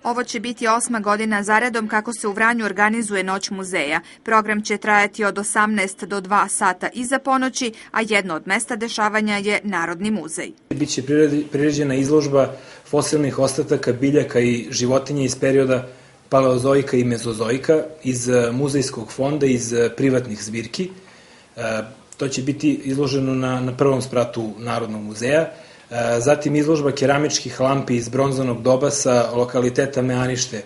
Ovo će biti 8. godina zaredom kako se u Vranju organizuje Noć muzeja. Program će trajati od 18 do 2 sata iza ponoći, a jedno od mesta dešavanja je Narodni muzej. Biće priređena izložba fosilnih ostataka biljaka i životinja iz perioda paleozoika i mezozoika iz muzejskog fonda, iz privatnih zbirki. To će biti izloženo na prvom spratu Narodnog muzeja. Zatim izložba keramičkih lampi iz bronzanog doba sa lokaliteta Meanište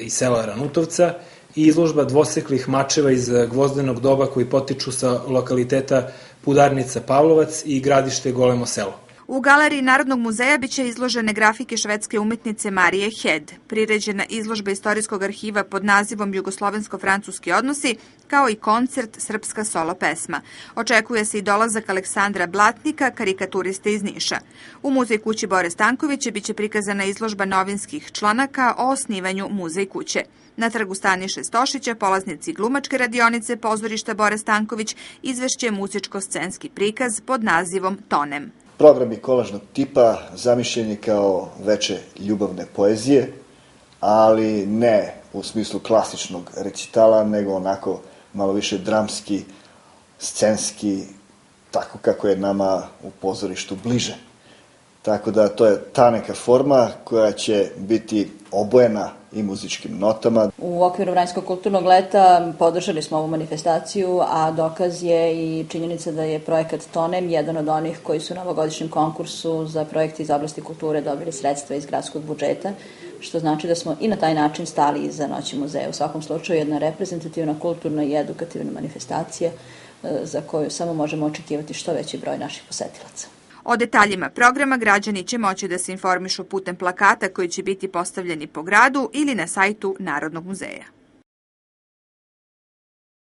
iz sela Ranutovca i izložba dvoseklih mačeva iz gvozdenog doba koji potiču sa lokaliteta Pudarnica Pavlovac i gradište Golemo selo. U galeriji Narodnog muzeja biće izložene grafike švedske umetnice Marije Hed, priređena izložba istorijskog arhiva pod nazivom Jugoslovensko-francuski odnosi, kao i koncert Srpska solo pesma. Očekuje se i dolazak Aleksandra Blatnika, karikaturiste iz Niša. U Muzej kući Bore Stankovića biće prikazana izložba novinskih članaka o osnivanju Muzej kuće. Na trgu Staniše Stošića polaznici glumačke radionice pozorišta Bore Stanković izvešće muzičko-scenski prikaz pod nazivom Tonem. Program je kolažnog tipa, zamišljen je kao veče ljubavne poezije, ali ne u smislu klasičnog recitala, nego onako malo više dramski, scenski, tako kako je nama u pozorištu bliže. Tako da to je ta neka forma koja će biti obojena i muzičkim notama. U okviru Vranjskog kulturnog leta podržali smo ovu manifestaciju, a dokaz je i činjenica da je projekat Tonem jedan od onih koji su na ovogodišnjem konkursu za projekte iz oblasti kulture dobili sredstva iz gradskog budžeta, što znači da smo i na taj način stali iza Noći muzeja. U svakom slučaju jedna reprezentativna, kulturna i edukativna manifestacija za koju samo možemo očekivati što veći broj naših posetilaca. O detaljima programa građani će moći da se informišu putem plakata koji će biti postavljeni po gradu ili na sajtu Narodnog muzeja.